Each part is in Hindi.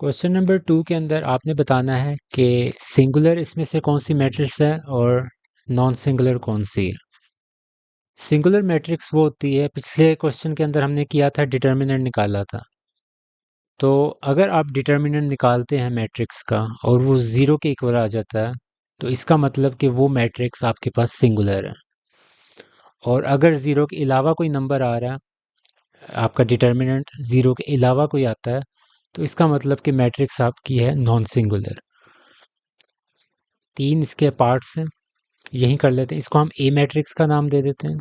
क्वेश्चन नंबर 2 के अंदर आपने बताना है कि सिंगुलर इसमें से कौन सी मैट्रिक्स है और नॉन सिंगुलर कौन सी है। सिंगुलर मैट्रिक्स वो होती है, पिछले क्वेश्चन के अंदर हमने किया था डिटर्मिनेंट निकाला था। तो अगर आप डिटर्मिनेंट निकालते हैं मैट्रिक्स का और वो ज़ीरो के इक्वल आ जाता है तो इसका मतलब कि वो मैट्रिक्स आपके पास सिंगुलर है। और अगर ज़ीरो के अलावा कोई नंबर आ रहा है, आपका डिटर्मिनेंट ज़ीरो के अलावा कोई आता है, तो इसका मतलब कि मैट्रिक्स आपकी है नॉन सिंगुलर। तीन इसके पार्ट्स हैं, यही कर लेते हैं। इसको हम ए मैट्रिक्स का नाम दे देते हैं।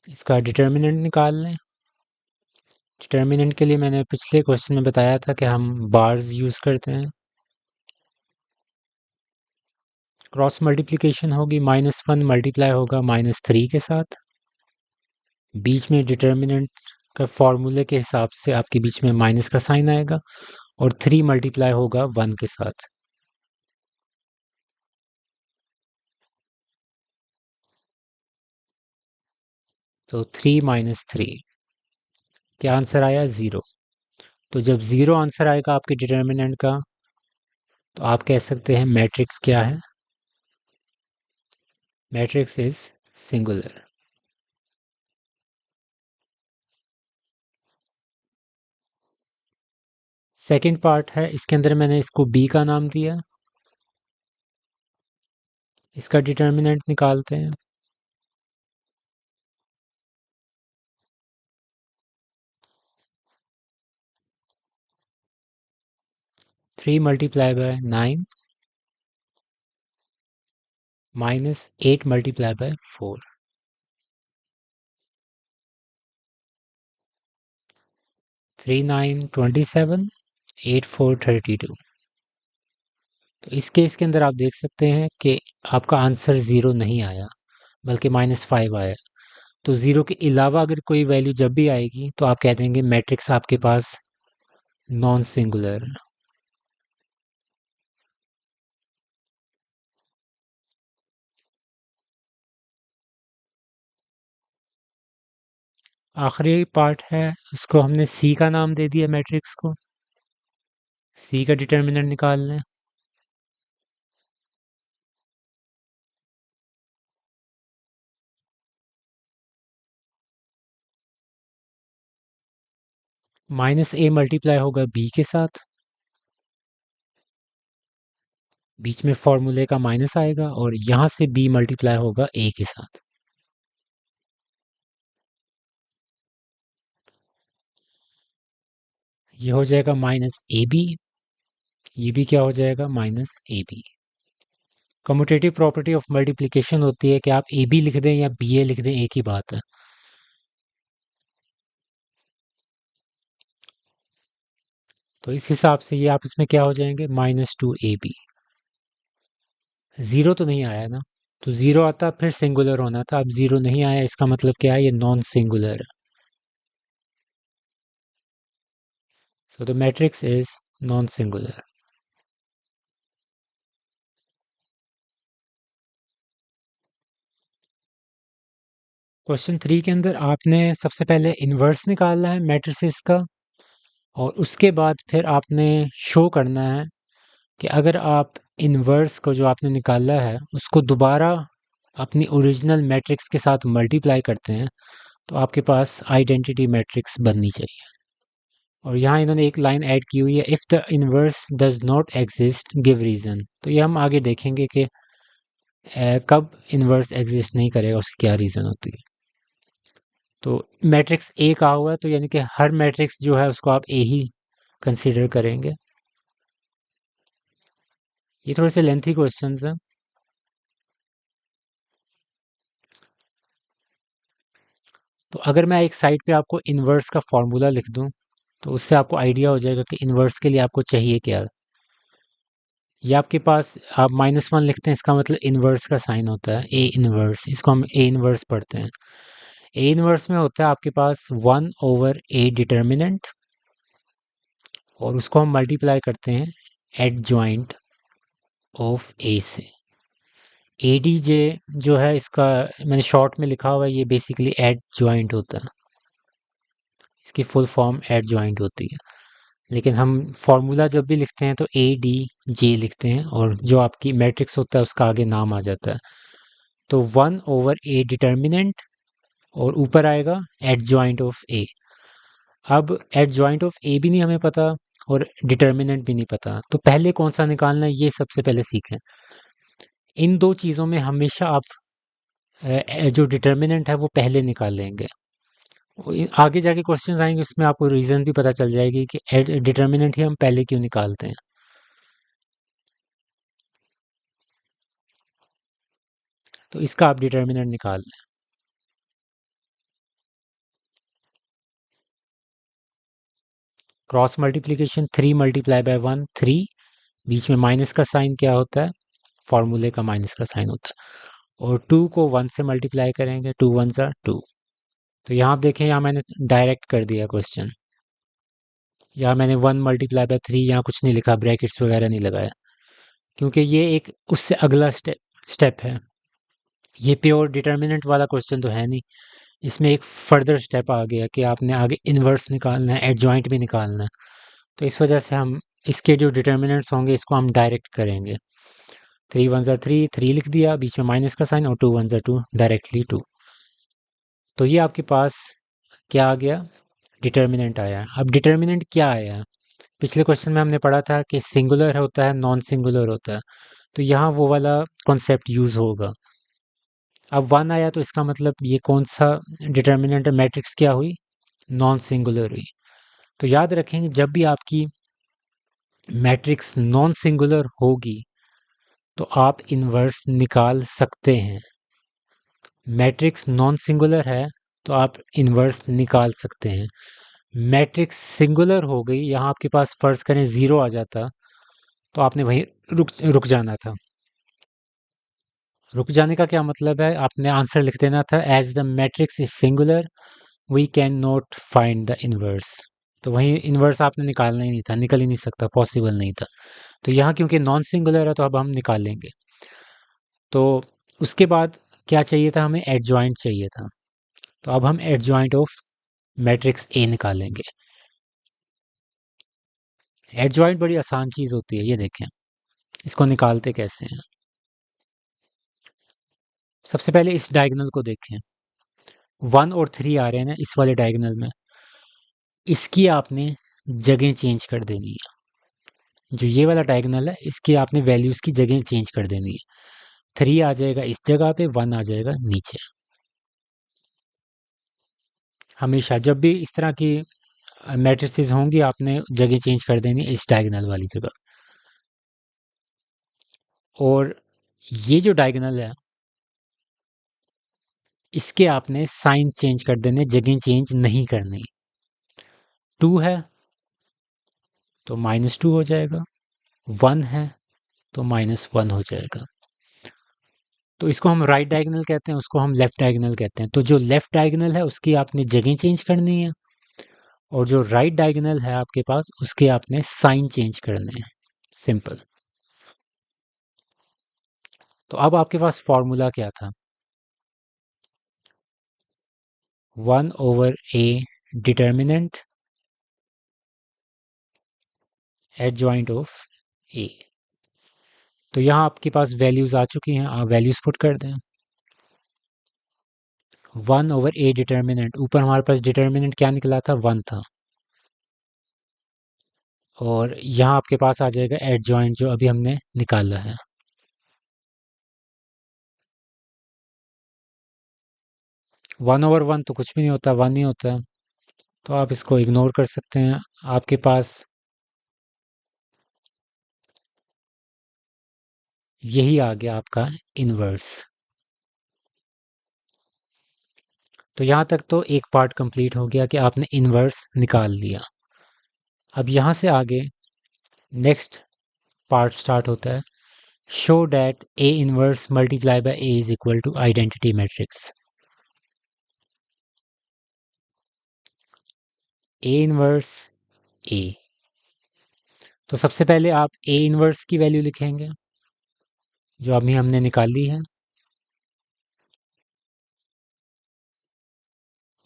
इसका डिटर्मिनेंट निकाल लें। डिटर्मिनेंट के लिए मैंने पिछले क्वेश्चन में बताया था कि हम बार्स यूज़ करते हैं। क्रॉस मल्टीप्लिकेशन होगी, -1 मल्टीप्लाई होगा -3 के साथ। बीच में डिटर्मिनेंट का फॉर्मूले के हिसाब से आपके बीच में माइनस का साइन आएगा और 3 मल्टीप्लाई होगा 1 के साथ। तो 3 - 3 क्या आंसर आया? 0। तो जब 0 आंसर आएगा आपके डिटर्मिनेंट का, तो आप कह सकते हैं मैट्रिक्स क्या है? Matrix is singular. Second part है, इसके अंदर मैंने इसको बी का नाम दिया। इसका डिटर्मिनेंट निकालते हैं। Three multiply by 9 -8 multiply by 4। 3 9 27, 8 4 32। तो इस केस के अंदर आप देख सकते हैं कि आपका आंसर 0 नहीं आया, बल्कि -5 आया। तो 0 के अलावा अगर कोई वैल्यू जब भी आएगी तो आप कह देंगे मैट्रिक्स आपके पास नॉन सिंगुलर। आखिरी पार्ट है, उसको हमने सी का नाम दे दिया मैट्रिक्स को। सी का डिटर्मिनेंट निकाल लें। -a मल्टीप्लाई होगा b के साथ। बीच में फॉर्मूले का माइनस आएगा और यहां से b मल्टीप्लाई होगा a के साथ। ये हो जाएगा -ab। ये भी क्या हो जाएगा? -ab। Commutative property of multiplication होती है कि आप ab लिख दें या ba लिख दें, एक ही बात है। तो इस हिसाब से ये आपस में क्या हो जाएंगे? -2ab। जीरो तो नहीं आया ना, तो जीरो आता फिर सिंगुलर होना था। अब जीरो नहीं आया, इसका मतलब क्या है? ये नॉन सिंगुलर है। So the matrix is non singular. Question 3 के अंदर आपने सबसे पहले इन्वर्स निकालना है मैट्रिसेस का, और उसके बाद फिर आपने शो करना है कि अगर आप इन्वर्स को जो आपने निकाला है उसको दोबारा अपनी ओरिजिनल मैट्रिक्स के साथ मल्टीप्लाई करते हैं तो आपके पास आइडेंटिटी मैट्रिक्स बननी चाहिए। और यहाँ इन्होंने एक लाइन ऐड की हुई है, if the inverse does not exist give reason. तो ये हम आगे देखेंगे कि कब इन्वर्स एग्जिस्ट नहीं करेगा, उसकी क्या रीज़न होती है। तो मैट्रिक्स ए कहा हुआ है, तो यानी कि हर मैट्रिक्स जो है उसको आप ए ही कंसिडर करेंगे। ये थोड़े से लेंथी क्वेश्चंस हैं। तो अगर मैं एक साइड पे आपको इन्वर्स का फॉर्मूला लिख दूं तो उससे आपको आइडिया हो जाएगा कि इन्वर्स के लिए आपको चाहिए क्या। ये आपके पास आप -1 लिखते हैं, इसका मतलब इनवर्स का साइन होता है, ए इनवर्स, इसको हम ए इनवर्स पढ़ते हैं। ए इनवर्स में होता है आपके पास 1/a डिटर्मिनेंट, और उसको हम मल्टीप्लाई करते हैं एडजॉइंट ऑफ ए से। ए डी जे जो है, इसका मैंने शॉर्ट में लिखा हुआ है, ये बेसिकली एडजॉइंट होता है, इसकी फुल फॉर्म एडजॉइंट होती है। लेकिन हम फॉर्मूला जब भी लिखते हैं तो ए डी जे लिखते हैं, और जो आपकी मैट्रिक्स होता है उसका आगे नाम आ जाता है। तो 1/a डिटर्मिनेंट, और ऊपर आएगा एडजॉइंट ऑफ ए। अब एडजॉइंट ऑफ ए भी नहीं हमें पता, और डिटर्मिनेंट भी नहीं पता, तो पहले कौन सा निकालना है ये सबसे पहले सीखें। इन दो चीज़ों में हमेशा आप जो डिटर्मिनेंट है वो पहले निकाल लेंगे। आगे जाके क्वेश्चंस आएंगे, उसमें आपको रीज़न भी पता चल जाएगी कि डिटर्मिनेंट ही हम पहले क्यों निकालते हैं। तो इसका आप डिटर्मिनेंट निकाल लें। क्रॉस मल्टीप्लिकेशन 3 मल्टीप्लाई बाय 1 3, बीच में माइनस का साइन क्या होता है, फॉर्मूले का माइनस का साइन होता है। और 2 को 1 से मल्टीप्लाई करेंगे, 2 1 ज़ा 2। तो यहाँ आप देखें, यहाँ मैंने डायरेक्ट कर दिया क्वेश्चन, यहाँ मैंने 1 मल्टीप्लाई बाय 3, यहाँ कुछ नहीं लिखा, ब्रैकेट्स वगैरह नहीं लगाया, क्योंकि ये एक उससे अगला स्टेप है। ये प्योर डिटर्मिनेंट वाला क्वेश्चन तो है नहीं, इसमें एक फर्दर स्टेप आ गया कि आपने आगे इन्वर्स निकालना है, एडजॉइंट भी निकालना है। तो इस वजह से हम इसके जो डिटर्मिनेंट्स होंगे इसको हम डायरेक्ट करेंगे। 3 1 ज़ा 3, 3 लिख दिया, बीच में माइनस का साइन, और 2 1 ज़ा 2, डायरेक्टली 2। तो ये आपके पास क्या आ गया, डिटर्मिनेंट आया। अब डिटर्मिनेंट क्या आया, पिछले क्वेश्चन में हमने पढ़ा था कि सिंगुलर होता है, नॉन सिंगुलर होता है, तो यहाँ वो वाला कॉन्सेप्ट यूज़ होगा। अब 1 आया तो इसका मतलब ये कौन सा डिटर्मिनेंट मैट्रिक्स क्या हुई, नॉन सिंगुलर हुई। तो याद रखेंगे, जब भी आपकी मैट्रिक्स नॉन सिंगुलर होगी तो आप इन्वर्स निकाल सकते हैं। मैट्रिक्स नॉन सिंगुलर है तो आप इन्वर्स निकाल सकते हैं। मैट्रिक्स सिंगुलर हो गई, यहाँ आपके पास फर्ज करें 0 आ जाता, तो आपने वहीं रुक जाना था। रुक जाने का क्या मतलब है, आपने आंसर लिख देना था, as the matrix is singular we can not find the inverse. तो वहीं इन्वर्स आपने निकालना ही नहीं था, निकल ही नहीं सकता, पॉसिबल नहीं था। तो यहाँ क्योंकि नॉन सिंगुलर है तो अब हम निकाल लेंगे। तो उसके बाद क्या चाहिए था, हमें एडजॉइंट चाहिए था। तो अब हम एडजॉइंट ऑफ मैट्रिक्स ए निकालेंगे। एडजॉइंट बड़ी आसान चीज़ होती है, ये देखें इसको निकालते कैसे हैं। सबसे पहले इस डायगोनल को देखें, 1 और 3 आ रहे हैं ना इस वाले डायगोनल में, इसकी आपने जगह चेंज कर देनी है। जो ये वाला डायगोनल है इसकी आपने वैल्यूज़ की जगह चेंज कर देनी है। 3 आ जाएगा इस जगह पे, 1 आ जाएगा नीचे। हमेशा जब भी इस तरह की मैट्रिसेस होंगी आपने जगह चेंज कर देनी इस डायगोनल वाली जगह। और ये जो डायगोनल है इसके आपने साइंस चेंज कर देने, जगह चेंज नहीं करनी। 2 है तो -2 हो जाएगा, 1 है तो -1 हो जाएगा। तो इसको हम राइट डायगोनल कहते हैं, उसको हम लेफ्ट डायगोनल कहते हैं। तो जो लेफ्ट डायगोनल है उसकी आपने जगह चेंज करनी है, और जो राइट डायगोनल है आपके पास उसके आपने साइन चेंज करने हैं। सिंपल। तो अब आपके पास फॉर्मूला क्या था, 1/a डिटर्मिनेंट एडजॉइंट ऑफ ए। तो यहाँ आपके पास वैल्यूज आ चुकी हैं, आप वैल्यूज पुट कर दें। 1/a डिटर्मिनेंट, ऊपर हमारे पास डिटर्मिनेंट क्या निकला था, 1 था, और यहाँ आपके पास आ जाएगा एडजॉइंट जो अभी हमने निकाला है। 1/1 तो कुछ भी नहीं होता, 1 ही होता है, तो आप इसको इग्नोर कर सकते हैं। आपके पास यही आ गया आपका इन्वर्स। तो यहाँ तक तो एक पार्ट कंप्लीट हो गया कि आपने इन्वर्स निकाल लिया। अब यहाँ से आगे नेक्स्ट पार्ट स्टार्ट होता है, show that A inverse multiply by A is equal to identity matrix. A inverse A, तो सबसे पहले आप ए इनवर्स की वैल्यू लिखेंगे जो अभी हमने निकाली है,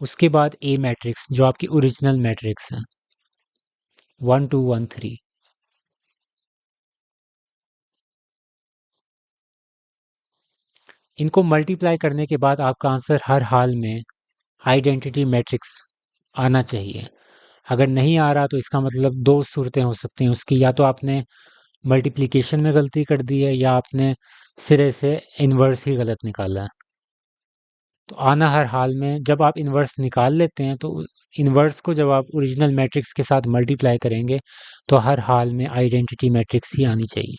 उसके बाद ए मैट्रिक्स जो आपकी ओरिजिनल मैट्रिक्स है 1 2 1 3। इनको मल्टीप्लाई करने के बाद आपका आंसर हर हाल में आइडेंटिटी मैट्रिक्स आना चाहिए। अगर नहीं आ रहा तो इसका मतलब दो सूरतें हो सकती हैं उसकी, या तो आपने मल्टीप्लिकेशन में गलती कर दी है या आपने सिरे से इन्वर्स ही गलत निकाला है। तो आना हर हाल में, जब आप इन्वर्स निकाल लेते हैं तो इन्वर्स को जब आप ओरिजिनल मैट्रिक्स के साथ मल्टीप्लाई करेंगे तो हर हाल में आइडेंटिटी मैट्रिक्स ही आनी चाहिए।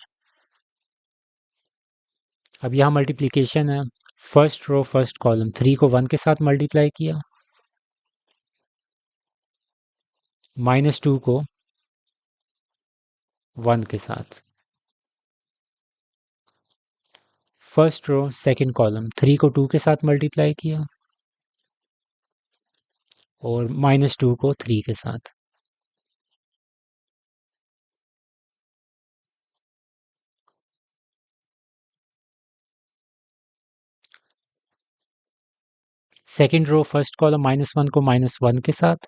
अब यहाँ मल्टीप्लिकेशन है, फर्स्ट रो फर्स्ट कॉलम 3 को 1 के साथ मल्टीप्लाई किया, -2 को 1 के साथ, फर्स्ट रो सेकंड कॉलम 3 को 2 के साथ मल्टीप्लाई किया और -2 को 3 के साथ। सेकंड रो फर्स्ट कॉलम -1 को -1 के साथ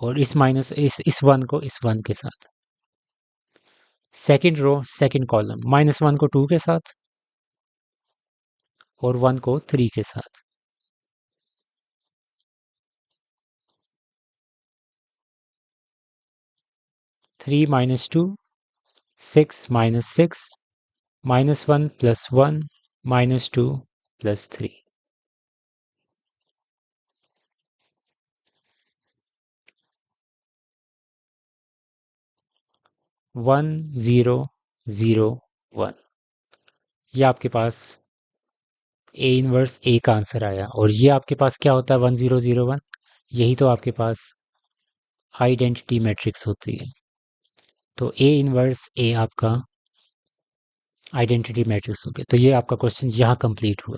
और इस 1 को इस 1 के साथ। सेकंड रो सेकंड कॉलम -1 को 2 के साथ और 1 को 3 के साथ। Three minus two, 6 minus 6, -1 + 1, -2 + 3। 1 0 0 1, ये आपके पास ए इनवर्स ए का आंसर आया। और ये आपके पास क्या होता है 1 0 0 1, यही तो आपके पास आइडेंटिटी मैट्रिक्स होती है। तो ए इनवर्स ए आपका आइडेंटिटी मैट्रिक्स हो गया। तो ये आपका क्वेश्चन यहाँ कंप्लीट हुआ।